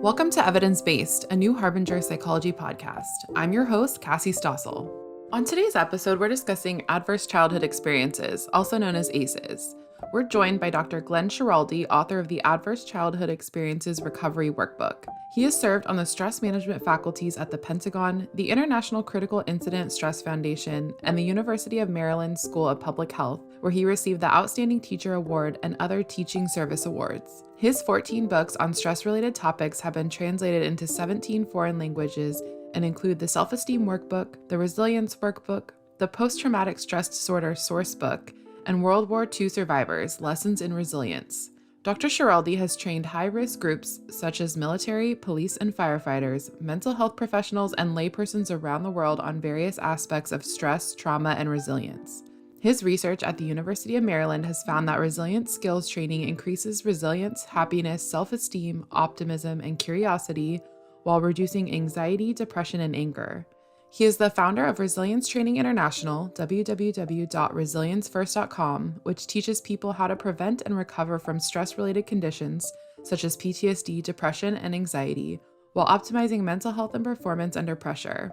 Welcome to Evidence Based, a new Harbinger psychology podcast. I'm your host, Cassie Stossel. On today's episode, we're discussing adverse childhood experiences, also known as ACEs. We're joined by Dr. Glenn Schiraldi, author of the Adverse Childhood Experiences Recovery Workbook. He has served on the stress management faculties at the Pentagon, the International Critical Incident Stress Foundation, and the University of Maryland School of Public Health, where he received the Outstanding Teacher Award and other teaching service awards. His 14 books on stress-related topics have been translated into 17 foreign languages and include the Self-Esteem Workbook, the Resilience Workbook, the Post-Traumatic Stress Disorder Sourcebook, and World War II Survivors, Lessons in Resilience. Dr. Schiraldi has trained high-risk groups such as military, police, and firefighters, mental health professionals, and laypersons around the world on various aspects of stress, trauma, and resilience. His research at the University of Maryland has found that resilience skills training increases resilience, happiness, self-esteem, optimism, and curiosity while reducing anxiety, depression, and anger. He is the founder of Resilience Training International, www.resilienceFirst.com, which teaches people how to prevent and recover from stress-related conditions such as PTSD, depression, and anxiety, while optimizing mental health and performance under pressure.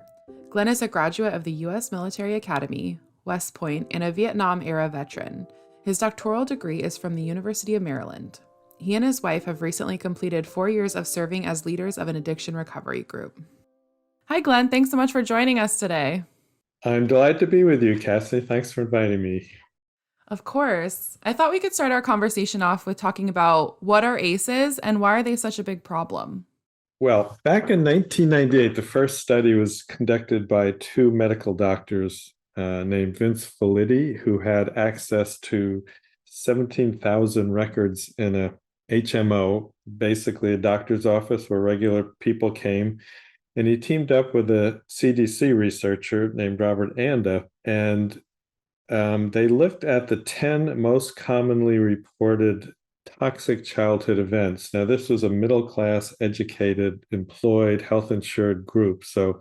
Glenn is a graduate of the U.S. Military Academy, West Point, and a Vietnam-era veteran. His doctoral degree is from the University of Maryland. He and his wife have recently completed 4 years of serving as leaders of an addiction recovery group. Hi, Glenn. Thanks so much for joining us today. I'm delighted to be with you, Cassie. Thanks for inviting me. Of course. I thought we could start our conversation off with talking about what are ACEs and why are they such a big problem? Well, back in 1998, the first study was conducted by two medical doctors named Vince Felitti, who had access to 17,000 records in a HMO, basically a doctor's office where regular people came. And he teamed up with a CDC researcher named Robert Anda, and they looked at the 10 most commonly reported toxic childhood events. Now, this was a middle-class, educated, employed, health-insured group, so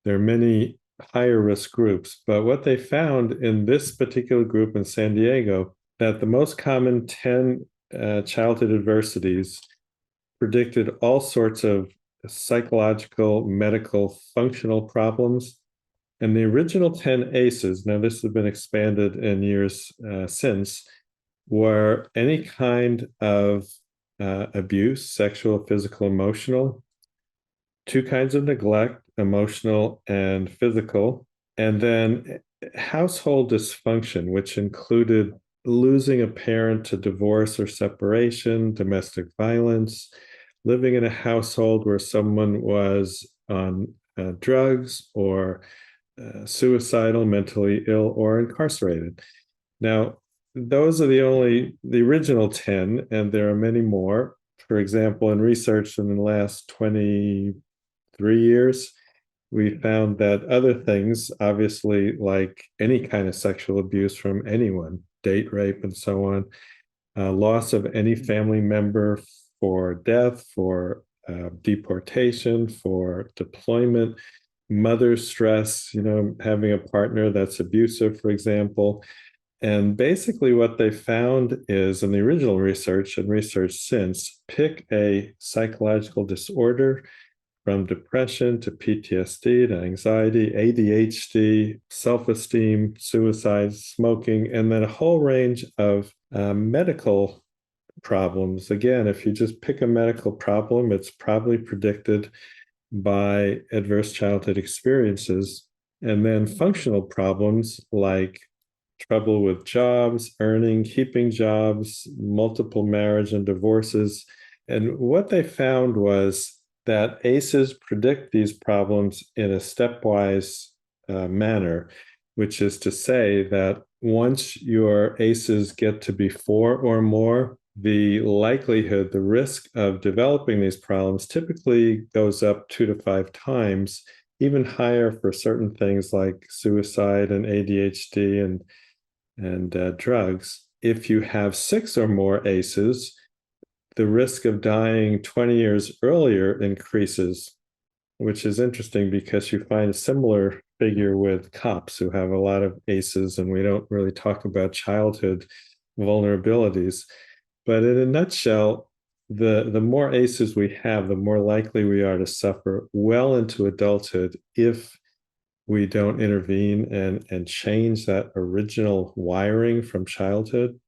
there are many higher-risk groups. But what they found in this particular group in San Diego, that the most common 10 childhood adversities predicted all sorts of psychological, medical, functional problems. And the original 10 ACEs, now this has been expanded in years since, were any kind of abuse, sexual, physical, emotional, two kinds of neglect, emotional and physical, and then household dysfunction, which included losing a parent to divorce or separation, domestic violence, living in a household where someone was on drugs or suicidal, mentally ill, or incarcerated. Now, those are the original 10, and there are many more. For example, in research in the last 23 years, we found that other things, obviously, like any kind of sexual abuse from anyone, date rape and so on, loss of any family member for death, for deportation, for deployment, mother stress, having a partner that's abusive, for example. And basically what they found is, in the original research and research since, pick a psychological disorder from depression to PTSD to anxiety, ADHD, self-esteem, suicide, smoking, and then a whole range of medical problems. Again, if you just pick a medical problem, it's probably predicted by adverse childhood experiences. And then functional problems like trouble with jobs, earning, keeping jobs, multiple marriage and divorces. And what they found was that ACEs predict these problems in a stepwise manner, which is to say that once your ACEs get to be 4 or more, the likelihood, the risk of developing these problems typically goes up 2 to 5 times, even higher for certain things like suicide and ADHD and drugs. If you have 6 or more ACEs, the risk of dying 20 years earlier increases, which is interesting because you find a similar figure with cops who have a lot of ACEs, and we don't really talk about childhood vulnerabilities. But in a nutshell, the more ACEs we have, the more likely we are to suffer well into adulthood if we don't intervene and change that original wiring from childhood.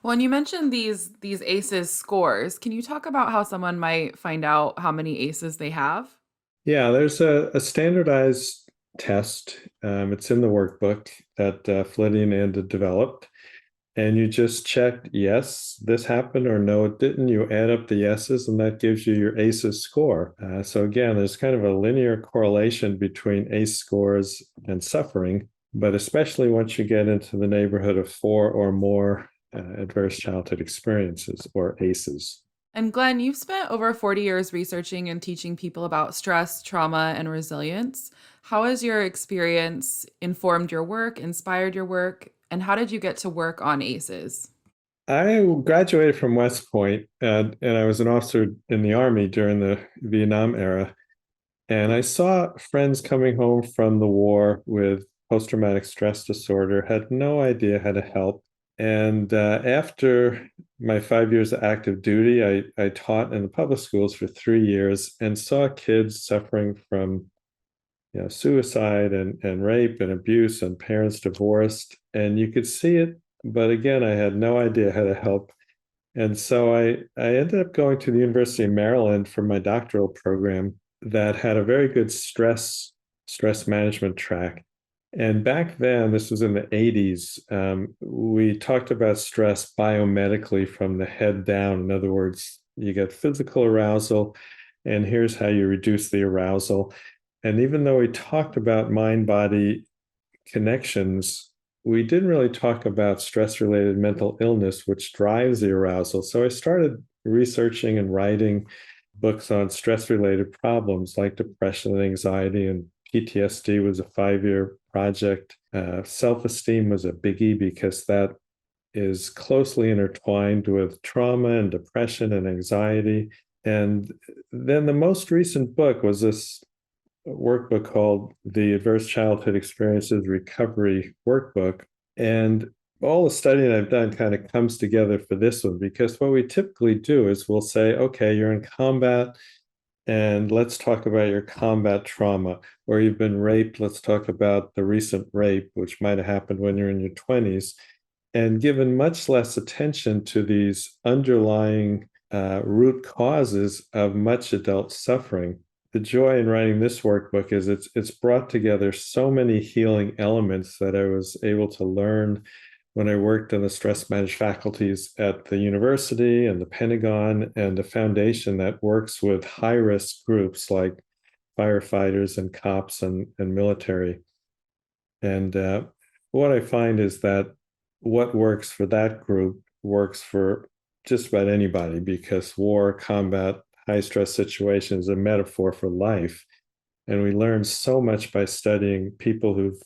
Well, and you mentioned these ACEs scores. Can you talk about how someone might find out how many ACEs they have? Yeah, there's a standardized test. It's in the workbook that Flitty and developed. And you just check, yes, this happened, or no, it didn't. You add up the yeses, and that gives you your ACEs score. So again, there's kind of a linear correlation between ACE scores and suffering, but especially once you get into the neighborhood of 4 or more adverse childhood experiences, or ACEs. And Glenn, you've spent over 40 years researching and teaching people about stress, trauma, and resilience. How has your experience informed your work, inspired your work, and how did you get to work on ACEs? I graduated from West Point, and I was an officer in the Army during the Vietnam era. And I saw friends coming home from the war with post-traumatic stress disorder, had no idea how to help. And after my 5 years of active duty, I taught in the public schools for 3 years and saw kids suffering from suicide and rape and abuse and parents divorced. And you could see it, but again, I had no idea how to help. And so I ended up going to the University of Maryland for my doctoral program that had a very good stress management track. And back then, this was in the 80s, we talked about stress biomedically from the head down. In other words, you get physical arousal, and here's how you reduce the arousal. And even though we talked about mind-body connections, we didn't really talk about stress-related mental illness, which drives the arousal. So I started researching and writing books on stress-related problems like depression and anxiety, and PTSD was a 5-year project. Self-esteem was a biggie because that is closely intertwined with trauma and depression and anxiety. And then the most recent book was this workbook called the Adverse Childhood Experiences Recovery Workbook. And all the studying I've done kind of comes together for this one, because what we typically do is we'll say, okay, you're in combat, and let's talk about your combat trauma. Or you've been raped, let's talk about the recent rape, which might have happened when you're in your 20s, and given much less attention to these underlying root causes of much adult suffering. The joy in writing this workbook is it's brought together so many healing elements that I was able to learn when I worked in the stress managed faculties at the university and the Pentagon, and a foundation that works with high risk groups like firefighters and cops and military. And what I find is that what works for that group works for just about anybody, because war, combat, high stress situations, a metaphor for life. And we learn so much by studying people who've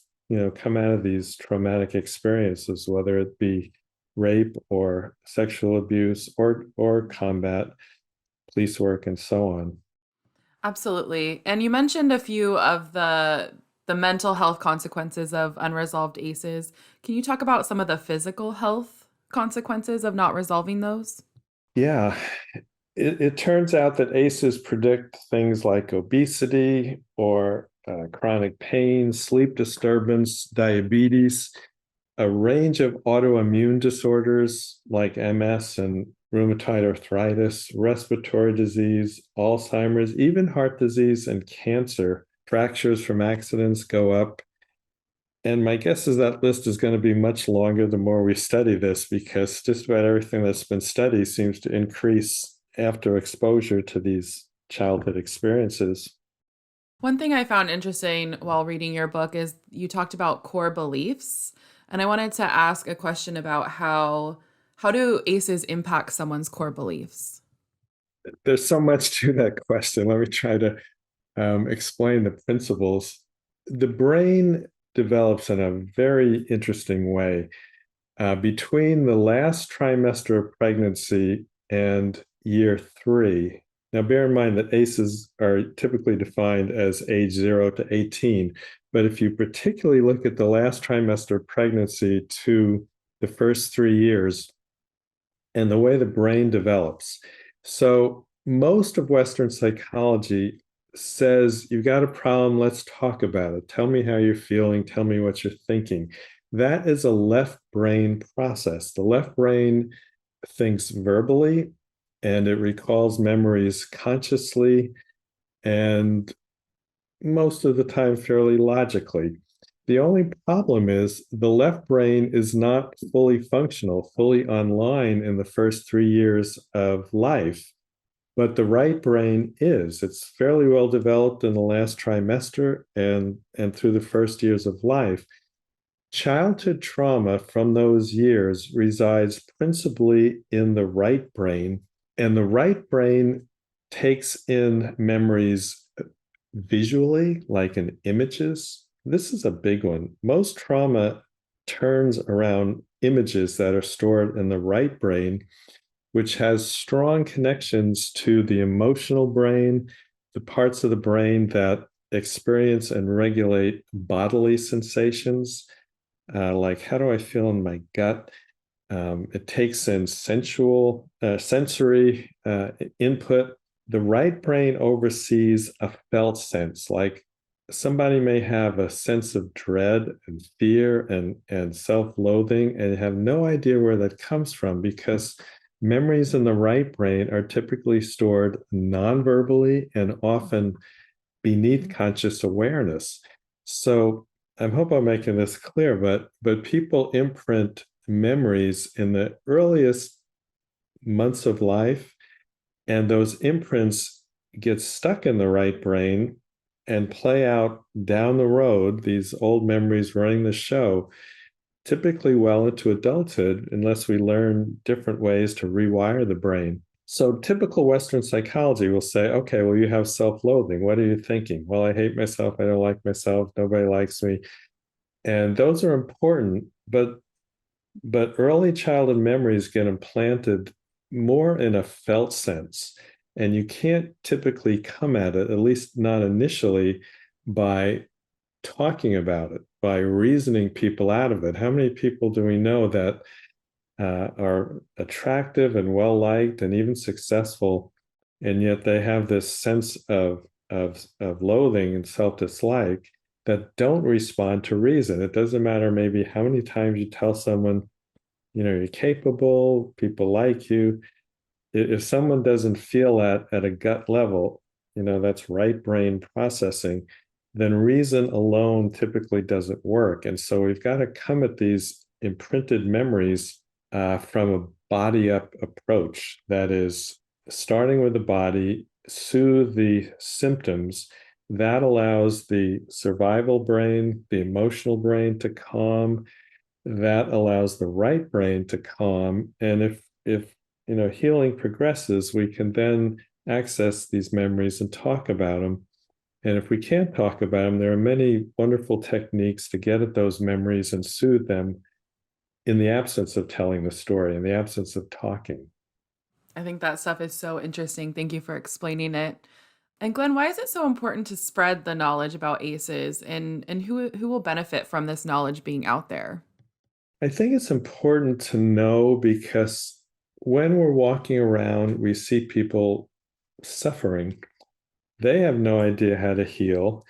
come out of these traumatic experiences, whether it be rape or sexual abuse or combat, police work, and so on. Absolutely. And you mentioned a few of the mental health consequences of unresolved ACEs. Can you talk about some of the physical health consequences of not resolving those? Yeah, it turns out that ACEs predict things like obesity or chronic pain, sleep disturbance, diabetes, a range of autoimmune disorders like MS and rheumatoid arthritis, respiratory disease, Alzheimer's, even heart disease and cancer. Fractures from accidents go up. And my guess is that list is going to be much longer the more we study this, because just about everything that's been studied seems to increase after exposure to these childhood experiences. One thing I found interesting while reading your book is you talked about core beliefs. And I wanted to ask a question about how do ACEs impact someone's core beliefs? There's so much to that question. Let me try to explain the principles. The brain develops in a very interesting way. Between the last trimester of pregnancy and year 3. Now, bear in mind that ACEs are typically defined as age 0 to 18. But if you particularly look at the last trimester of pregnancy to the first 3 years and the way the brain develops, So most of Western psychology says you've got a problem, let's talk about it. Tell me how you're feeling, tell me what you're thinking. That is a left brain process. The left brain thinks verbally and it recalls memories consciously and most of the time fairly logically. The only problem is the left brain is not fully functional, fully online in the first 3 years of life, but the right brain is. It's fairly well developed in the last trimester and through the first years of life. Childhood trauma from those years resides principally in the right brain, and the right brain takes in memories visually, like in images. This is a big one. Most trauma turns around images that are stored in the right brain, which has strong connections to the emotional brain, the parts of the brain that experience and regulate bodily sensations, like how do I feel in my gut? It takes in sensory input. The right brain oversees a felt sense, like somebody may have a sense of dread and fear and self-loathing and have no idea where that comes from because memories in the right brain are typically stored non-verbally and often beneath conscious awareness. So I hope I'm making this clear, but people imprint memories in the earliest months of life, and those imprints get stuck in the right brain and play out down the road, these old memories running the show, typically well into adulthood, unless we learn different ways to rewire the brain. So typical Western psychology will say, okay, well, you have self-loathing. What are you thinking? Well, I hate myself. I don't like myself. Nobody likes me. And those are important, but early childhood memories get implanted more in a felt sense. And you can't typically come at it, at least not initially, by talking about it, by reasoning people out of it. How many people do we know that are attractive and well liked and even successful, and yet they have this sense of loathing and self dislike that don't respond to reason? It doesn't matter maybe how many times you tell someone, you're capable, people like you. If someone doesn't feel that at a gut level, that's right brain processing, then reason alone typically doesn't work. And so we've got to come at these imprinted memories from a body up approach. That is, starting with the body, soothe the symptoms. That allows the survival brain, the emotional brain to calm. That allows the right brain to calm. And if healing progresses, we can then access these memories and talk about them. And if we can't talk about them, there are many wonderful techniques to get at those memories and soothe them in the absence of telling the story, in the absence of talking. I think that stuff is so interesting. Thank you for explaining it. And Glenn, why is it so important to spread the knowledge about ACEs and who will benefit from this knowledge being out there? I think it's important to know because when we're walking around, we see people suffering. They have no idea how to heal.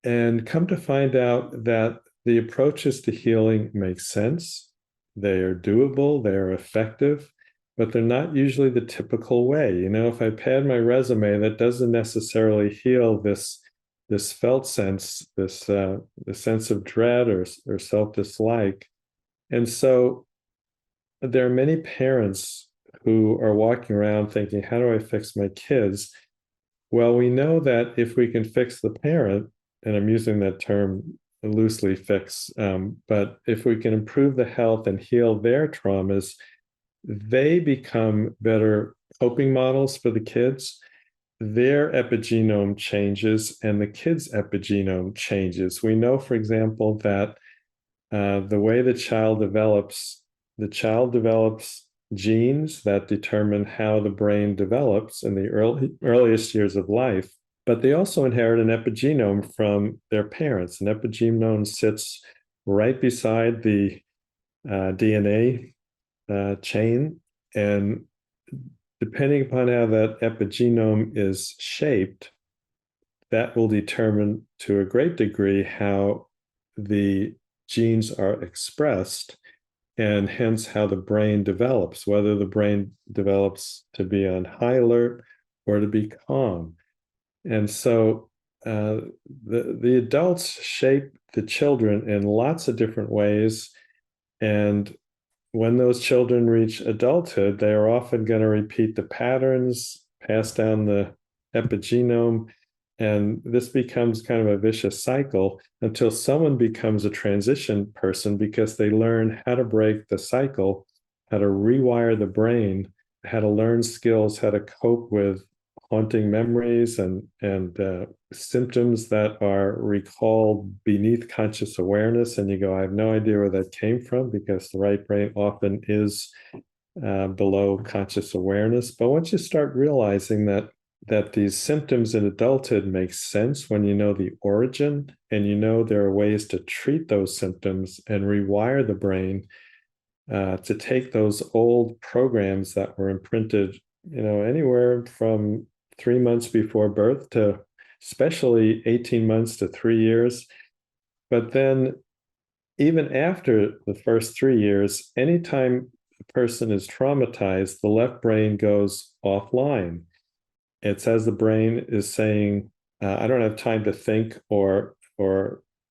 And come to find out that the approaches to healing make sense. They are doable, they are effective, but they're not usually the typical way. If I pad my resume, that doesn't necessarily heal this felt sense, the sense of dread or self-dislike. And so there are many parents who are walking around thinking, how do I fix my kids? Well, we know that if we can fix the parent, and I'm using that term loosely, fix, but if we can improve the health and heal their traumas, they become better coping models for the kids. Their epigenome changes and the kid's epigenome changes. We know, for example, that the way the child develops genes that determine how the brain develops in the earliest years of life, but they also inherit an epigenome from their parents. An epigenome sits right beside the DNA chain, and depending upon how that epigenome is shaped, that will determine to a great degree how the genes are expressed and hence how the brain develops, whether the brain develops to be on high alert or to be calm. And so the adults shape the children in lots of different ways. And when those children reach adulthood, they are often going to repeat the patterns, pass down the epigenome, and this becomes kind of a vicious cycle until someone becomes a transition person because they learn how to break the cycle, how to rewire the brain, how to learn skills, how to cope with haunting memories and symptoms that are recalled beneath conscious awareness. And you go, I have no idea where that came from because the right brain often is below conscious awareness. But once you start realizing that these symptoms in adulthood make sense when you know the origin and you know there are ways to treat those symptoms and rewire the brain to take those old programs that were imprinted, anywhere from 3 months before birth to especially 18 months to 3 years. But then even after the first 3 years, anytime a person is traumatized, the left brain goes offline. It's as the brain is saying, I don't have time to think or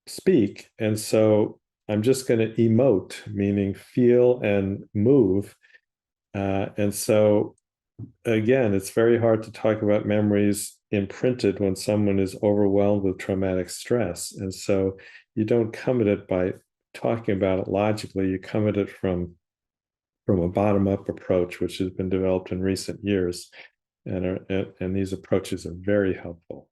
speak. And so I'm just going to emote, meaning feel and move. And so again, it's very hard to talk about memories imprinted when someone is overwhelmed with traumatic stress. And so you don't come at it by talking about it logically. You come at it from a bottom-up approach, which has been developed in recent years. And these approaches are very helpful.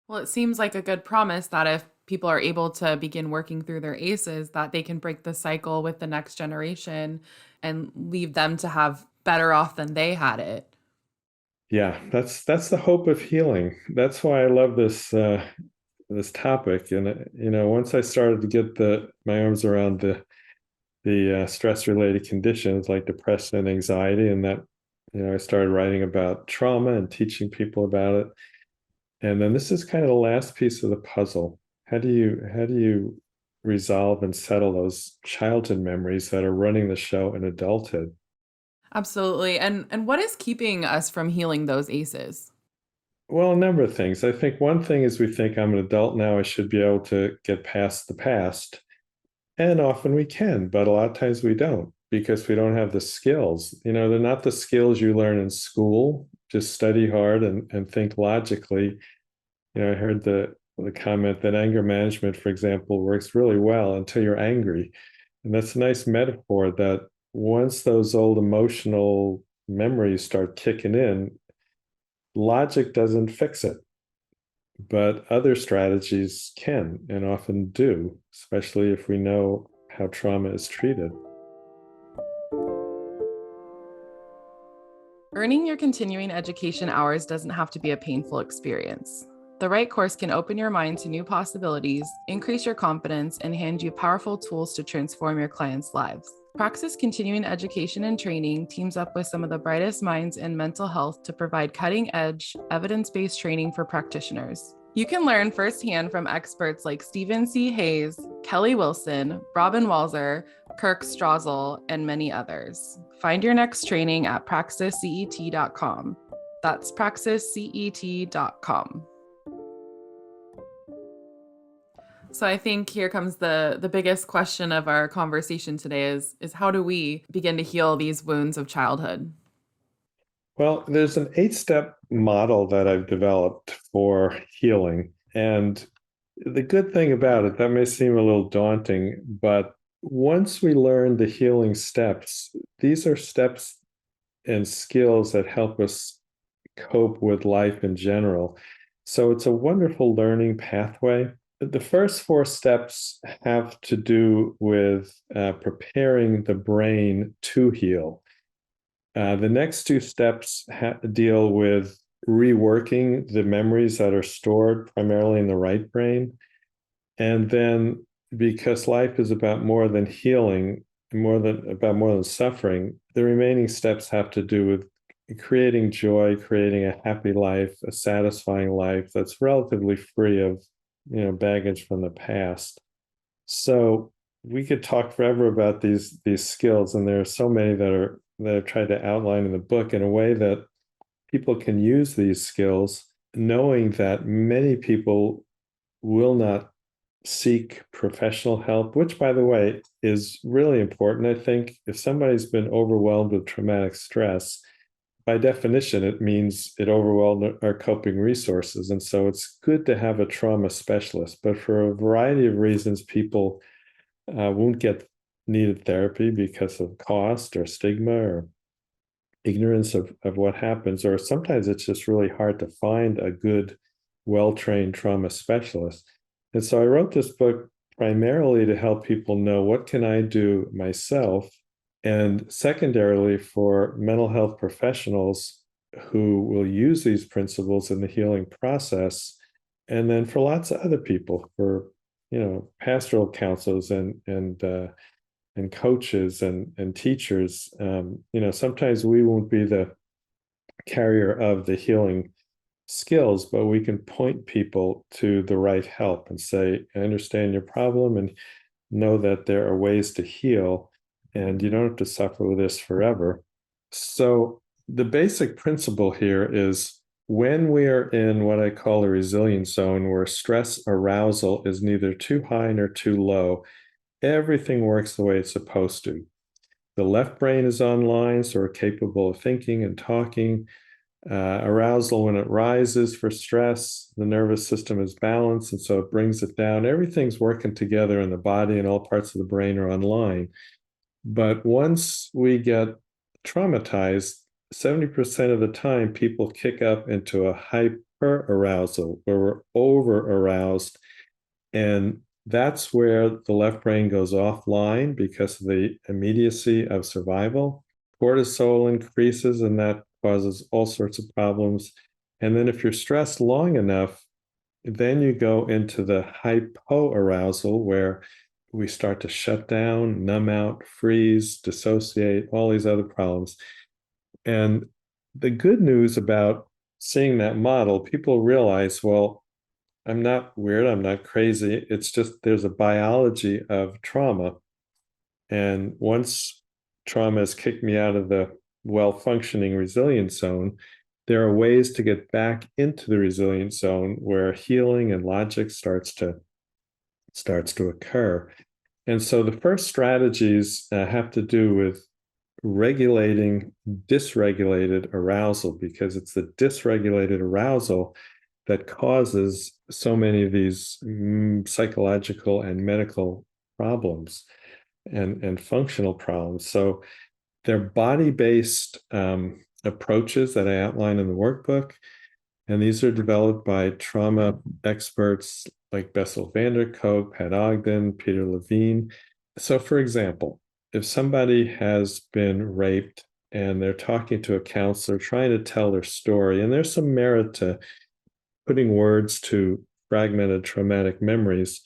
Well, it seems like a good promise that if people are able to begin working through their ACEs, that they can break the cycle with the next generation and leave them to have better off than they had it. Yeah, that's the hope of healing. That's why I love this topic. And once I started to get my arms around the stress related conditions like depression and anxiety, and that I started writing about trauma and teaching people about it. And then this is kind of the last piece of the puzzle. How do you resolve and settle those childhood memories that are running the show in adulthood? Absolutely. And what is keeping us from healing those ACEs? Well, a number of things. I think one thing is we think I'm an adult now, I should be able to get past the past. And often we can, but a lot of times we don't because we don't have the skills. They're not the skills you learn in school. Just study hard and think logically. I heard the comment that anger management, for example, works really well until you're angry. And that's a nice metaphor that once those old emotional memories start kicking in, logic doesn't fix it. But other strategies can and often do, especially if we know how trauma is treated. Earning your continuing education hours doesn't have to be a painful experience. The right course can open your mind to new possibilities, increase your confidence, and hand you powerful tools to transform your clients' lives. Praxis Continuing Education and Training teams up with some of the brightest minds in mental health to provide cutting-edge, evidence-based training for practitioners. You can learn firsthand from experts like Stephen C. Hayes, Kelly Wilson, Robin Walzer, Kirk Strazel, and many others. Find your next training at praxiscet.com. That's praxiscet.com. So I think here comes the biggest question of our conversation today is how do we begin to heal these wounds of childhood? Well, there's an 8-step model that I've developed for healing. And the good thing about it, that may seem a little daunting, but once we learn the healing steps, these are steps and skills that help us cope with life in general. So it's a wonderful learning pathway. The first 4 steps have to do with preparing the brain to heal. The next 2 steps deal with reworking the memories that are stored primarily in the right brain. And then, because life is about more than healing, more than suffering, the remaining steps have to do with creating joy, creating a happy life, a satisfying life that's relatively free of, baggage from the past. So we could talk forever about these skills, and there are so many that I've tried to outline in the book in a way that people can use these skills, knowing that many people will not seek professional help, which, by the way, is really important. I think if somebody's been overwhelmed with traumatic stress, by definition, it means it overwhelmed our coping resources. And so it's good to have a trauma specialist. But for a variety of reasons, people won't get needed therapy because of cost or stigma or ignorance of what happens. Or sometimes it's just really hard to find a good, well-trained trauma specialist. And so I wrote this book primarily to help people know what can I do myself, and secondarily for mental health professionals who will use these principles in the healing process, and then for lots of other people, for pastoral counselors and coaches and teachers. Sometimes we won't be the carrier of the healing skills, but we can point people to the right help and say, I understand your problem and know that there are ways to heal, and you don't have to suffer with this forever. So the basic principle here is when we are in what I call a resilience zone, where stress arousal is neither too high nor too low, everything works the way it's supposed to. The left brain is online, so we're capable of thinking and talking. Arousal, when it rises for stress, the nervous system is balanced, and so it brings it down. Everything's working together in the body, and all parts of the brain are online. But once we get traumatized, 70% of the time, people kick up into a hyper arousal, where we're over aroused. And that's where the left brain goes offline because of the immediacy of survival. Cortisol increases, and that causes all sorts of problems. And then if you're stressed long enough, then you go into the hypoarousal, where we start to shut down, numb out, freeze, dissociate, all these other problems. And the good news about seeing that model, people realize, well, I'm not weird, I'm not crazy. It's just there's a biology of trauma. And once trauma has kicked me out of the well-functioning resilience zone, there are ways to get back into the resilience zone where healing and logic starts to occur. And so the first strategies have to do with regulating dysregulated arousal, because it's the dysregulated arousal that causes so many of these psychological and medical problems and functional problems. So they're body-based approaches that I outline in the workbook. And these are developed by trauma experts like Bessel van der Kolk, Pat Ogden, Peter Levine. So for example, if somebody has been raped and they're talking to a counselor, trying to tell their story, and there's some merit to putting words to fragmented traumatic memories,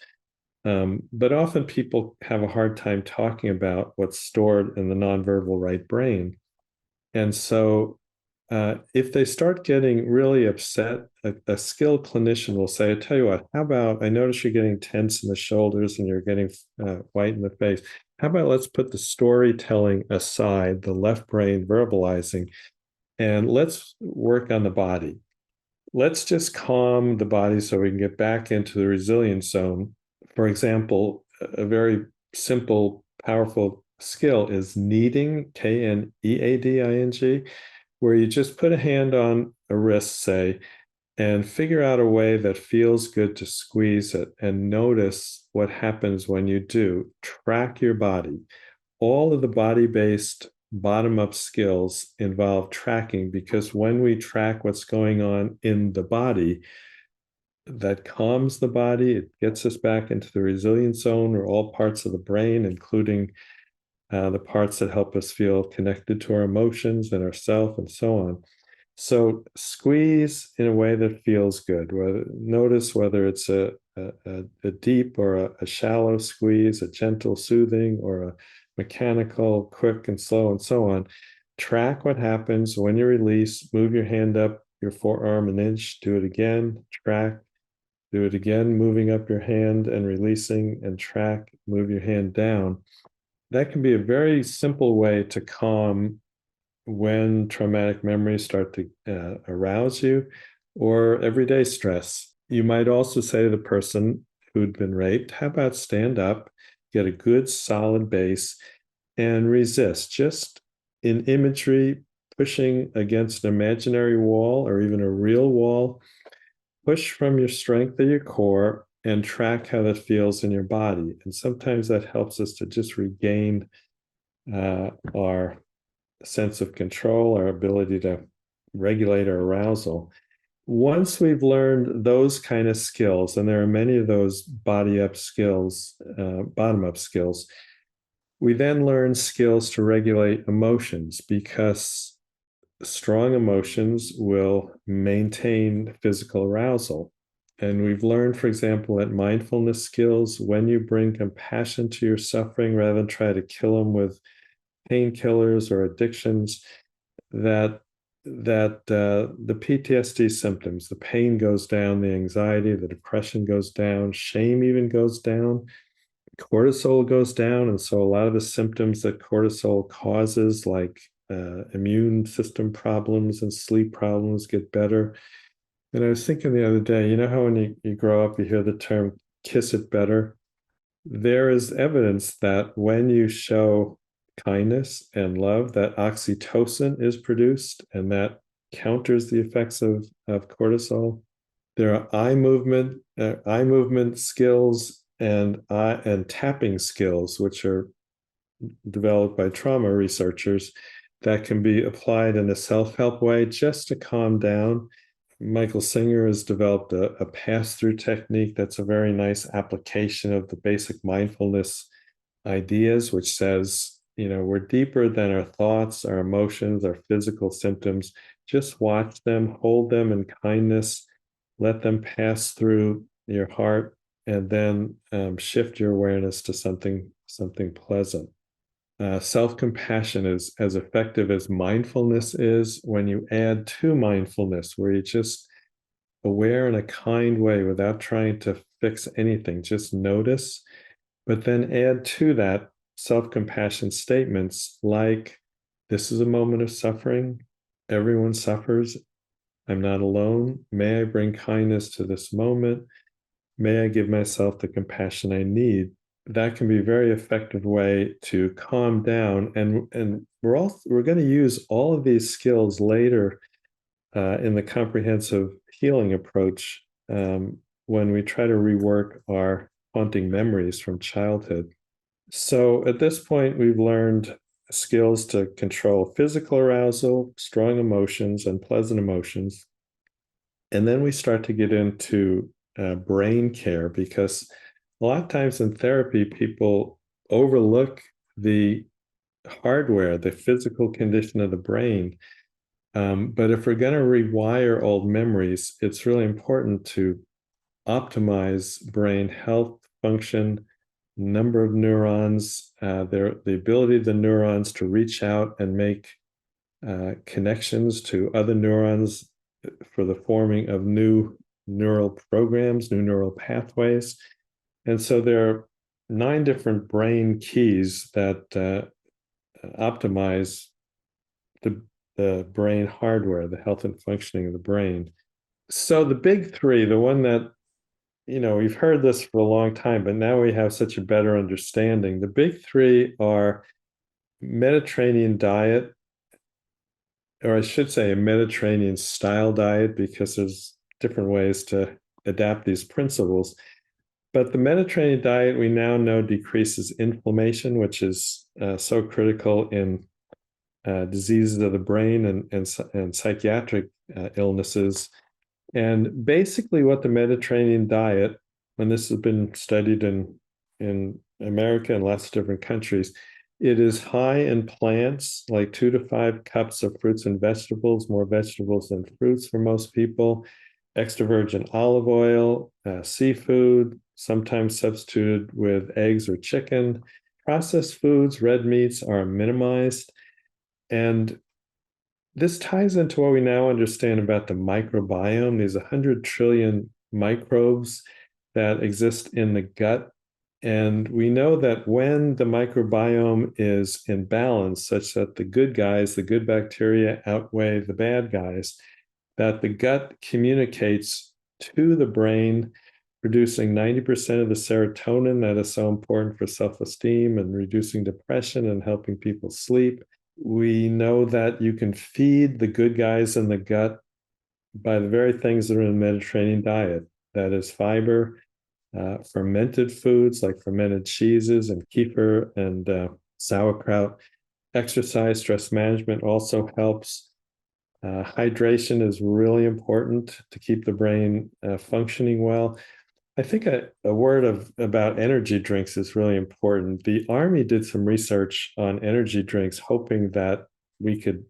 but often people have a hard time talking about what's stored in the nonverbal right brain. And so if they start getting really upset, a skilled clinician will say, I tell you what, how about, I notice you're getting tense in the shoulders and you're getting white in the face. How about let's put the storytelling aside, the left brain verbalizing, and let's work on the body. Let's just calm the body so we can get back into the resilience zone. For example, a very simple, powerful skill is kneading, Kneading, where you just put a hand on a wrist, say, and figure out a way that feels good to squeeze it, and notice what happens when you do. Track your body. All of the body-based bottom-up skills involve tracking, because when we track what's going on in the body, that calms the body, it gets us back into the resilience zone, or all parts of the brain, including the parts that help us feel connected to our emotions and ourself and so on. So squeeze in a way that feels good. Notice whether it's a deep or a shallow squeeze, a gentle soothing, or a mechanical, quick and slow, and so on. track what happens when you release, move your hand up your forearm an inch, do it again, track, do it again, moving up your hand and releasing, and track, move your hand down. That can be a very simple way to calm when traumatic memories start to arouse you, or everyday stress. You might also say to the person who'd been raped, how about stand up, get a good solid base, and resist. Just in imagery, pushing against an imaginary wall or even a real wall, push from your strength of your core and track how that feels in your body. And sometimes that helps us to just regain our sense of control, our ability to regulate our arousal. Once we've learned those kind of skills, and there are many of those bottom-up skills, we then learn skills to regulate emotions, because strong emotions will maintain physical arousal. And we've learned, for example, at Mindfulness Skills, when you bring compassion to your suffering rather than try to kill them with painkillers or addictions, that the PTSD symptoms, the pain goes down, the anxiety, the depression goes down, shame even goes down, cortisol goes down. And so a lot of the symptoms that cortisol causes, like immune system problems and sleep problems, get better. And I was thinking the other day, you know how when you grow up, you hear the term kiss it better? There is evidence that when you show kindness and love, that oxytocin is produced, and that counters the effects of cortisol. There are eye movement skills and tapping skills, which are developed by trauma researchers, that can be applied in a self-help way just to calm down. Michael Singer has developed a pass-through technique that's a very nice application of the basic mindfulness ideas, which says, we're deeper than our thoughts, our emotions, our physical symptoms. Just watch them, hold them in kindness, let them pass through your heart, and then shift your awareness to something pleasant. Self-compassion is as effective as mindfulness is when you add to mindfulness, where you're just aware in a kind way without trying to fix anything, just notice, but then add to that self-compassion statements like, this is a moment of suffering, everyone suffers, I'm not alone, may I bring kindness to this moment, may I give myself the compassion I need. That can be a very effective way to calm down. And we're going to use all of these skills later in the comprehensive healing approach when we try to rework our haunting memories from childhood. So at this point, we've learned skills to control physical arousal, strong emotions, and pleasant emotions. And then we start to get into brain care, because a lot of times in therapy, people overlook the hardware, the physical condition of the brain. But if we're going to rewire old memories, it's really important to optimize brain health, function, number of neurons, the ability of the neurons to reach out and make connections to other neurons for the forming of new neural programs, new neural pathways. And so there are 9 different brain keys that optimize the brain hardware, the health and functioning of the brain. So the big 3, the one that, we've heard this for a long time, but now we have such a better understanding. The big 3 are Mediterranean diet, or I should say a Mediterranean style diet, because there's different ways to adapt these principles. But the Mediterranean diet, we now know, decreases inflammation, which is so critical in diseases of the brain and psychiatric illnesses. And basically what the Mediterranean diet, when this has been studied in America and lots of different countries, it is high in plants, like 2 to 5 cups of fruits and vegetables, more vegetables than fruits for most people, extra virgin olive oil, seafood, sometimes substituted with eggs or chicken. Processed foods, red meats are minimized. And this ties into what we now understand about the microbiome, these 100 trillion microbes that exist in the gut. And we know that when the microbiome is in balance, such that the good guys, the good bacteria outweigh the bad guys, that the gut communicates to the brain, producing 90% of the serotonin that is so important for self-esteem and reducing depression and helping people sleep. We know that you can feed the good guys in the gut by the very things that are in the Mediterranean diet. That is fiber, fermented foods like fermented cheeses and kefir and sauerkraut. Exercise, stress management also helps. Hydration is really important to keep the brain functioning well. I think a word about energy drinks is really important. The Army did some research on energy drinks, hoping that we could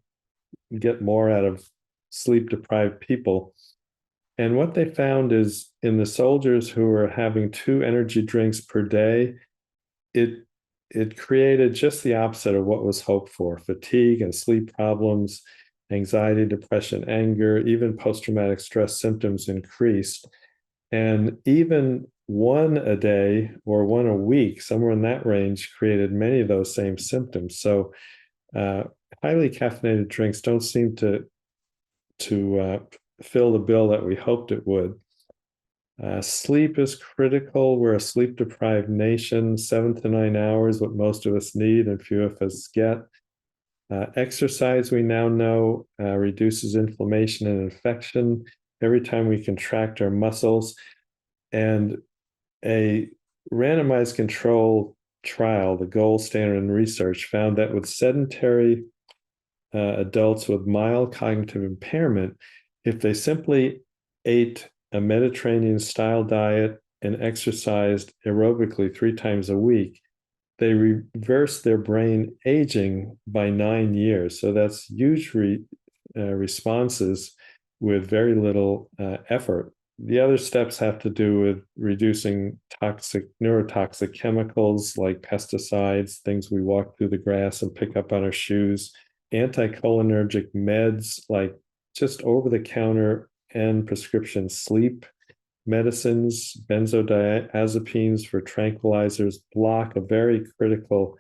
get more out of sleep-deprived people. And what they found is in the soldiers who were having 2 energy drinks per day, it created just the opposite of what was hoped for: fatigue and sleep problems, anxiety, depression, anger, even post-traumatic stress symptoms increased. And even 1 a day or 1 a week, somewhere in that range, created many of those same symptoms. So highly caffeinated drinks don't seem to fill the bill that we hoped it would. Sleep is critical. We're a sleep-deprived nation, 7 to 9 hours, what most of us need and few of us get. Exercise, we now know, reduces inflammation and infection every time we contract our muscles. And a randomized control trial, the gold standard in research, found that with sedentary adults with mild cognitive impairment, if they simply ate a Mediterranean style diet and exercised aerobically 3 times a week, they reversed their brain aging by 9 years. So that's huge responses with very little effort. The other steps have to do with reducing neurotoxic chemicals like pesticides, things we walk through the grass and pick up on our shoes, anticholinergic meds like just over-the-counter and prescription sleep medicines, benzodiazepines for tranquilizers block a very critical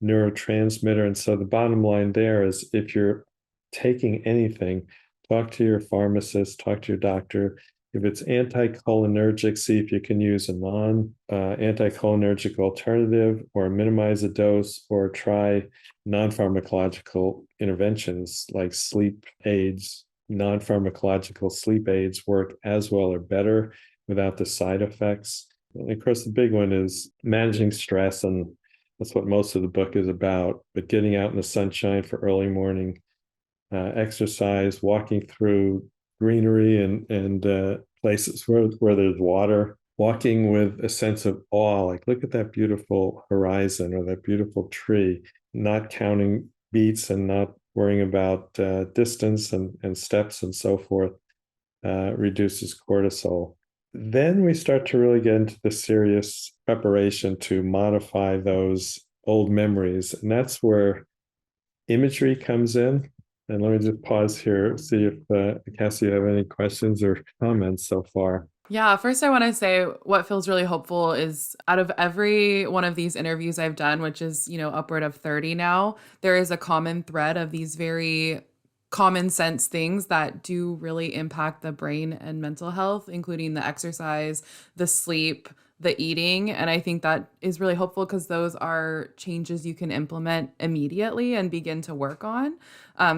neurotransmitter. And so the bottom line there is if you're taking anything, talk to your pharmacist, talk to your doctor. If it's anticholinergic, see if you can use a non-anticholinergic alternative or minimize the dose or try non-pharmacological interventions like sleep aids. Non-pharmacological sleep aids work as well or better without the side effects. And of course, the big one is managing stress, and that's what most of the book is about, but getting out in the sunshine for early morning exercise, walking through greenery and places where there's water, walking with a sense of awe, like look at that beautiful horizon or that beautiful tree, not counting beats and not worrying about distance and steps and so forth, reduces cortisol. Then we start to really get into the serious preparation to modify those old memories. And that's where imagery comes in. And let me just pause here, see if Cassie, you have any questions or comments so far. Yeah, first I want to say what feels really hopeful is out of every one of these interviews I've done, which is, upward of 30 now, there is a common thread of these very common sense things that do really impact the brain and mental health, including the exercise, the sleep, the eating. And I think that is really hopeful because those are changes you can implement immediately and begin to work on.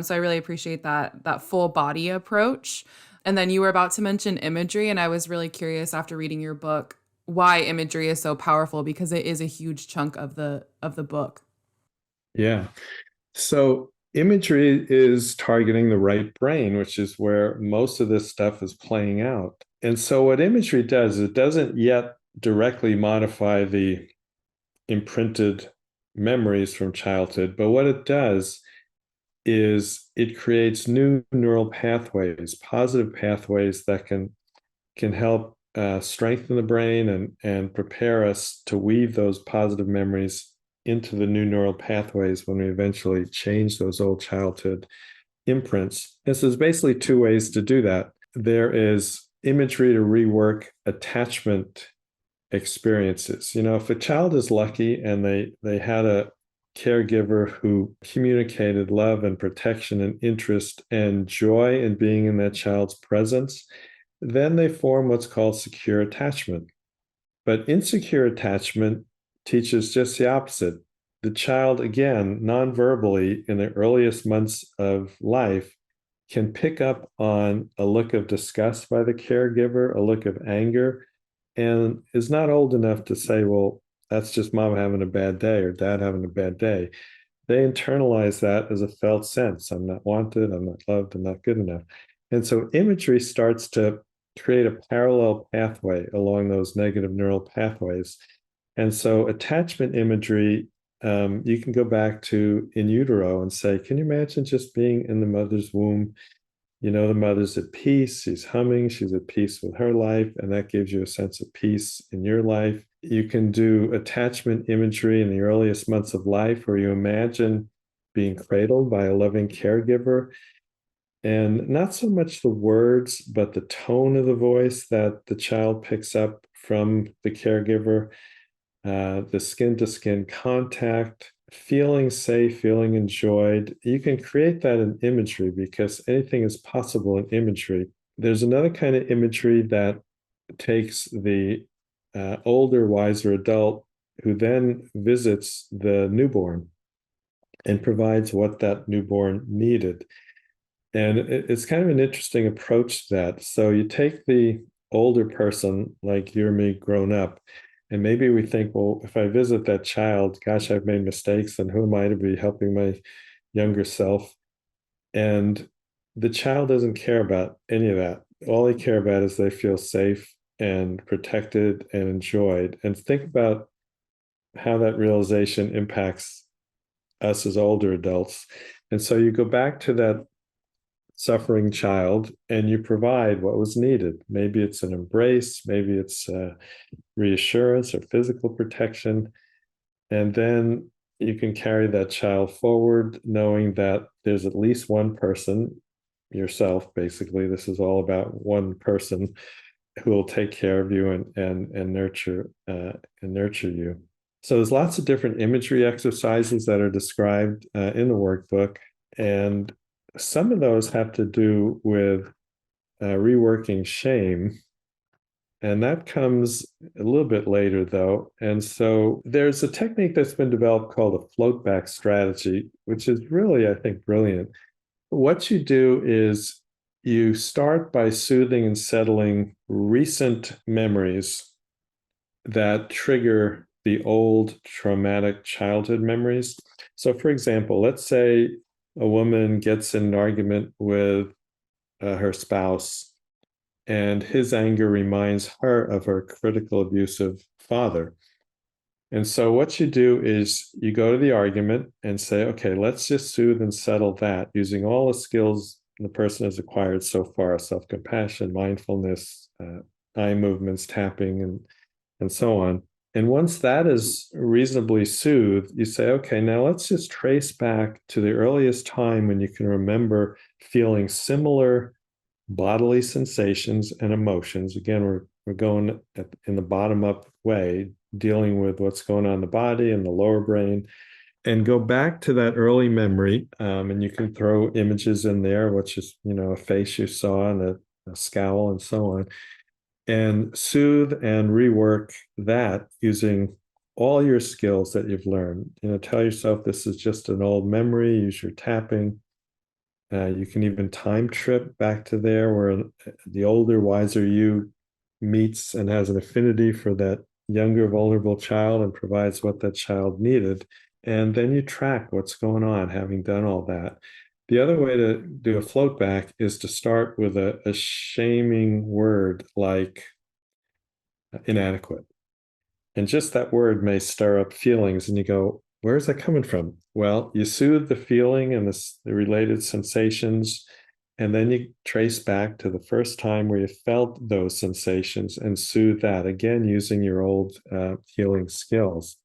So I really appreciate that full body approach. And then you were about to mention imagery, and I was really curious after reading your book why imagery is so powerful because it is a huge chunk of the book. Yeah. So imagery is targeting the right brain, which is where most of this stuff is playing out. And so what imagery does, it doesn't yet directly modify the imprinted memories from childhood, but what it does is it creates new neural pathways, positive pathways that can help strengthen the brain and prepare us to weave those positive memories into the new neural pathways when we eventually change those old childhood imprints. And so there's basically two ways to do that. There is imagery to rework attachment experiences. If a child is lucky and they had a caregiver who communicated love and protection and interest and joy in being in that child's presence, then they form what's called secure attachment. But insecure attachment teaches just the opposite. The child, again, non-verbally in the earliest months of life, can pick up on a look of disgust by the caregiver, a look of anger, and is not old enough to say, well, that's just mom having a bad day or dad having a bad day. They internalize that as a felt sense. I'm not wanted, I'm not loved, I'm not good enough. And so imagery starts to create a parallel pathway along those negative neural pathways. And so attachment imagery, you can go back to in utero and say, can you imagine just being in the mother's womb? The mother's at peace, she's humming, she's at peace with her life, and that gives you a sense of peace in your life. You can do attachment imagery in the earliest months of life where you imagine being cradled by a loving caregiver. And not so much the words, but the tone of the voice that the child picks up from the caregiver, the skin-to-skin contact, feeling safe, feeling enjoyed. You can create that in imagery because anything is possible in imagery. There's another kind of imagery that takes the older, wiser adult who then visits the newborn and provides what that newborn needed. And it's kind of an interesting approach to that. So you take the older person, like you or me grown up, and maybe we think, well, if I visit that child, gosh, I've made mistakes, and who am I to be helping my younger self? And the child doesn't care about any of that. All they care about is they feel safe and protected and enjoyed. And think about how that realization impacts us as older adults. And so you go back to that suffering child and you provide what was needed. Maybe it's an embrace, maybe it's reassurance or physical protection. And then you can carry that child forward knowing that there's at least one person, yourself, basically. This is all about one person who will take care of you and nurture you. So there's lots of different imagery exercises that are described in the workbook, and some of those have to do with reworking shame. And that comes a little bit later, though. And so there's a technique that's been developed called a float back strategy, which is really, I think, brilliant. What you do is you start by soothing and settling recent memories that trigger the old traumatic childhood memories. So, for example, let's say a woman gets in an argument with her spouse, and his anger reminds her of her critical, abusive father. And so what you do is you go to the argument and say, okay, let's just soothe and settle that using all the skills the person has acquired so far, self-compassion, mindfulness, eye movements, tapping, and so on. And once that is reasonably soothed, you say, okay, now let's just trace back to the earliest time when you can remember feeling similar bodily sensations and emotions. Again, we're going in the bottom-up way, dealing with what's going on in the body and the lower brain, and go back to that early memory. And you can throw images in there, which is, a face you saw and a scowl and so on, and soothe and rework that using all your skills that you've learned. Tell yourself this is just an old memory, use your tapping. You can even time trip back to there where the older, wiser you meets and has an affinity for that younger, vulnerable child and provides what that child needed. And then you track what's going on, having done all that. The other way to do a float back is to start with a shaming word like inadequate. And just that word may stir up feelings, and you go, where's that coming from? Well, you soothe the feeling and the related sensations, and then you trace back to the first time where you felt those sensations and soothe that, again, using your old healing skills.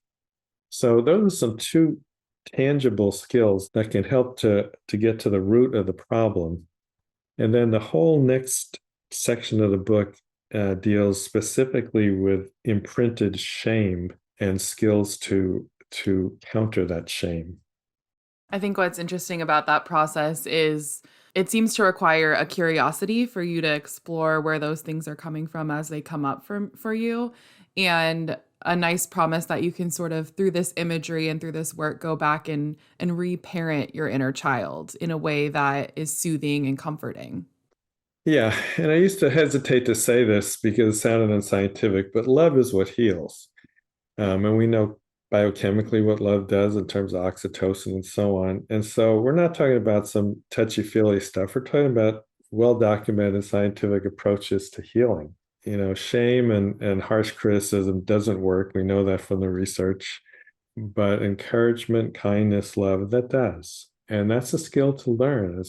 So those are some two tangible skills that can help to get to the root of the problem. And then the whole next section of the book deals specifically with imprinted shame and skills to counter that shame. I think what's interesting about that process is it seems to require a curiosity for you to explore where those things are coming from as they come up for you. And a nice promise that you can sort of, through this imagery and through this work, go back and reparent your inner child in a way that is soothing and comforting. Yeah, and I used to hesitate to say this because it sounded unscientific, but love is what heals. And we know biochemically what love does in terms of oxytocin and so on. And so we're not talking about some touchy-feely stuff. We're talking about well-documented scientific approaches to healing. Shame and harsh criticism doesn't work. We know that from the research. But encouragement, kindness, love, that does. And that's a skill to learn.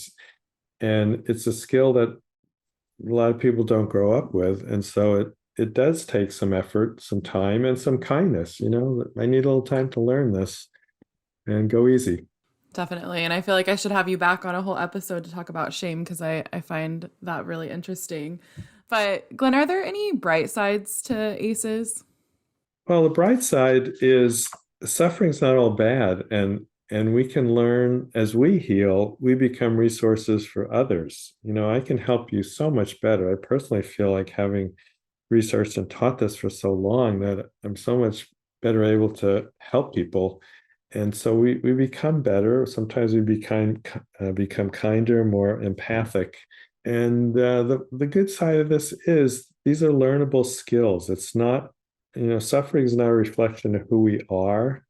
And it's a skill that a lot of people don't grow up with. And so it does take some effort, some time, and some kindness. I need a little time to learn this and go easy. Definitely. And I feel like I should have you back on a whole episode to talk about shame because I find that really interesting. But Glenn, are there any bright sides to ACEs? Well, the bright side is suffering's not all bad, and we can learn as we heal, we become resources for others. I can help you so much better. I personally feel like having researched and taught this for so long that I'm so much better able to help people. And so we become better. Sometimes we become kinder, more empathic. And the good side of this is these are learnable skills. It's not, suffering is not a reflection of who we are.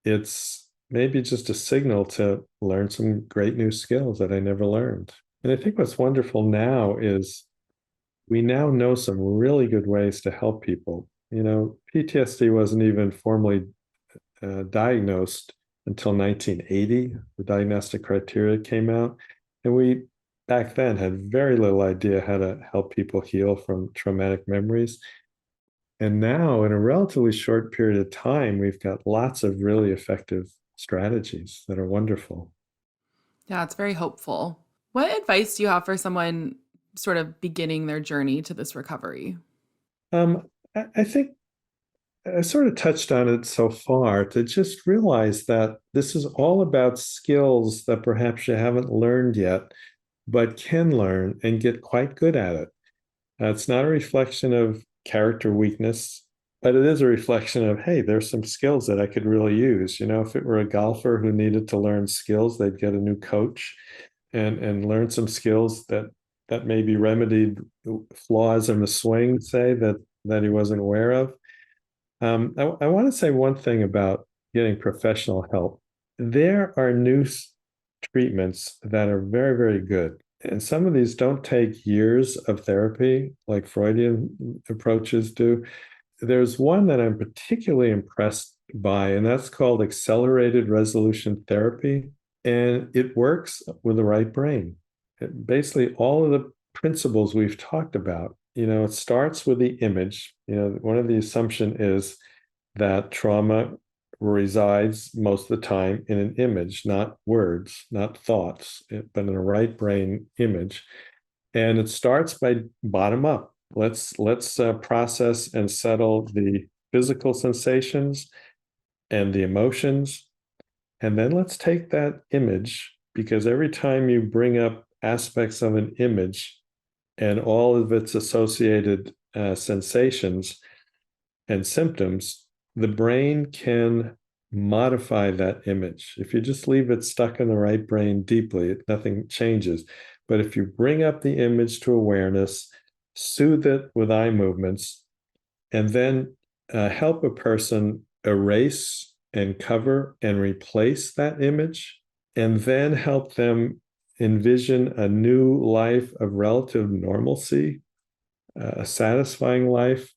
It's maybe just a signal to learn some great new skills that I never learned. And I think what's wonderful now is we now know some really good ways to help people. PTSD wasn't even formally diagnosed until 1980. The diagnostic criteria came out. And we, back then, had very little idea how to help people heal from traumatic memories. And now, in a relatively short period of time, we've got lots of really effective strategies that are wonderful. Yeah, it's very hopeful. What advice do you have for someone sort of beginning their journey to this recovery? I think I sort of touched on it so far to just realize that this is all about skills that perhaps you haven't learned yet, but can learn and get quite good at it. It's not a reflection of character weakness, but it is a reflection of, hey, there's some skills that I could really use. If it were a golfer who needed to learn skills, they'd get a new coach and learn some skills that maybe remedied flaws in the swing, say, that he wasn't aware of. I want to say one thing about getting professional help. There are new treatments that are very, very good. And some of these don't take years of therapy like Freudian approaches do. There's one that I'm particularly impressed by, and that's called accelerated resolution therapy. And it works with the right brain. Basically, all of the principles we've talked about, it starts with the image. One of the assumption is that trauma resides most of the time in an image, not words, not thoughts, but in a right brain image. And it starts by bottom up. Let's process and settle the physical sensations and the emotions. And then let's take that image, because every time you bring up aspects of an image and all of its associated sensations and symptoms, the brain can modify that image. If you just leave it stuck in the right brain deeply, nothing changes. But if you bring up the image to awareness, soothe it with eye movements, and then help a person erase and cover and replace that image, and then help them envision a new life of relative normalcy, a satisfying life.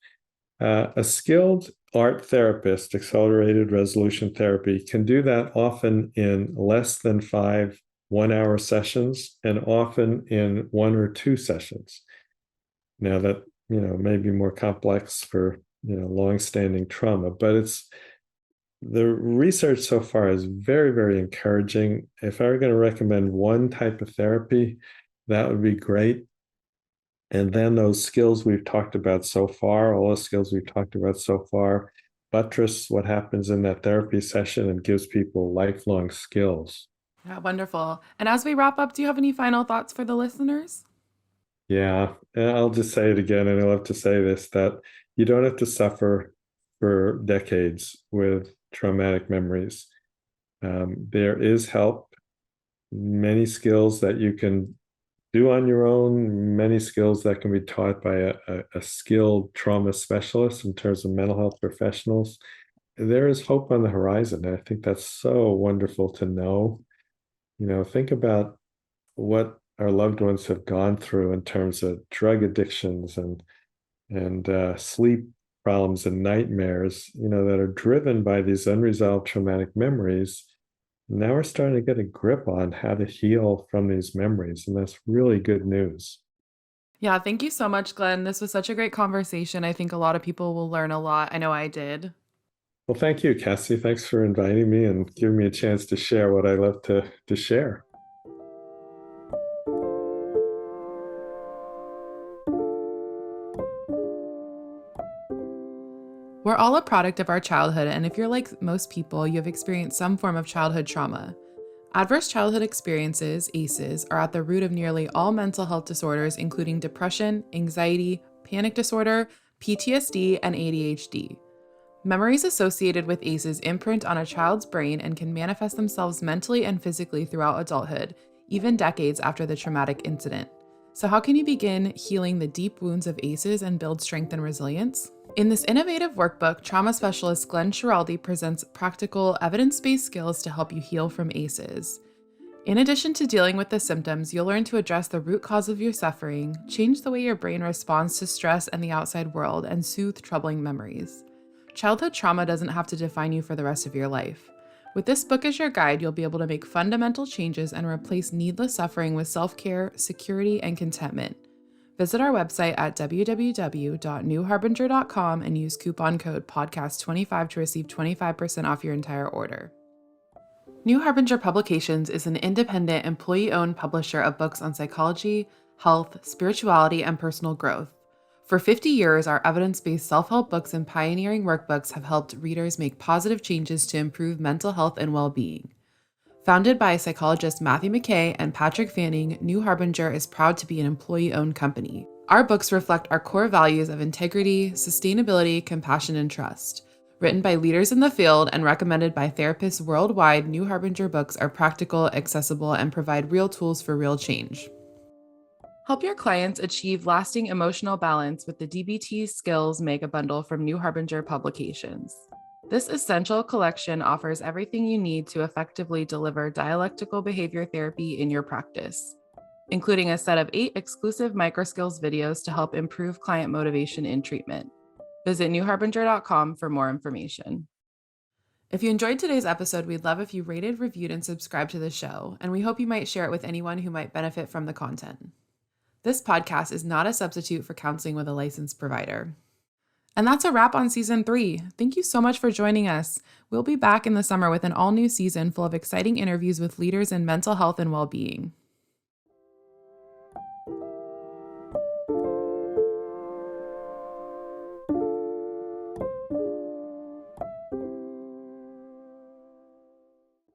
A skilled art therapist, accelerated resolution therapy, can do that often in less than 5 1-hour sessions, and often in 1 or 2 sessions. Now that, may be more complex for, long-standing trauma, but The research so far is very, very encouraging. If I were going to recommend one type of therapy, that would be great. And then those skills we've talked about so far, all the skills we've talked about so far, buttress what happens in that therapy session and gives people lifelong skills. Yeah, wonderful. And as we wrap up, do you have any final thoughts for the listeners? Yeah, and I'll just say it again, and I love to say this, that you don't have to suffer for decades with traumatic memories. There is help, many skills that you can do on your own, many skills that can be taught by a skilled trauma specialist in terms of mental health professionals. There is hope on the horizon. I think that's so wonderful to know. Think about what our loved ones have gone through in terms of drug addictions and sleep problems and nightmares, that are driven by these unresolved traumatic memories. Now we're starting to get a grip on how to heal from these memories, and that's really good news. Yeah, thank you so much, Glenn. This was such a great conversation. I think a lot of people will learn a lot. I know I did. Well, thank you, Cassie. Thanks for inviting me and giving me a chance to share what I love to share. We're all a product of our childhood, and if you're like most people, you have experienced some form of childhood trauma. Adverse childhood experiences, ACEs, are at the root of nearly all mental health disorders, including depression, anxiety, panic disorder, PTSD, and ADHD. Memories associated with ACEs imprint on a child's brain and can manifest themselves mentally and physically throughout adulthood, even decades after the traumatic incident. So, how can you begin healing the deep wounds of ACEs and build strength and resilience? In this innovative workbook, trauma specialist Glenn Schiraldi presents practical, evidence-based skills to help you heal from ACEs. In addition to dealing with the symptoms, you'll learn to address the root cause of your suffering, change the way your brain responds to stress and the outside world, and soothe troubling memories. Childhood trauma doesn't have to define you for the rest of your life. With this book as your guide, you'll be able to make fundamental changes and replace needless suffering with self-care, security, and contentment. Visit our website at www.newharbinger.com and use coupon code podcast25 to receive 25% off your entire order. New Harbinger Publications is an independent, employee-owned publisher of books on psychology, health, spirituality, and personal growth. For 50 years, our evidence-based self-help books and pioneering workbooks have helped readers make positive changes to improve mental health and well-being. Founded by psychologists Matthew McKay and Patrick Fanning, New Harbinger is proud to be an employee-owned company. Our books reflect our core values of integrity, sustainability, compassion, and trust. Written by leaders in the field and recommended by therapists worldwide, New Harbinger books are practical, accessible, and provide real tools for real change. Help your clients achieve lasting emotional balance with the DBT Skills Mega Bundle from New Harbinger Publications. This essential collection offers everything you need to effectively deliver dialectical behavior therapy in your practice, including a set of 8 exclusive microskills videos to help improve client motivation in treatment. Visit newharbinger.com for more information. If you enjoyed today's episode, we'd love if you rated, reviewed, and subscribed to the show, and we hope you might share it with anyone who might benefit from the content. This podcast is not a substitute for counseling with a licensed provider. And that's a wrap on season 3. Thank you so much for joining us. We'll be back in the summer with an all-new season full of exciting interviews with leaders in mental health and well-being.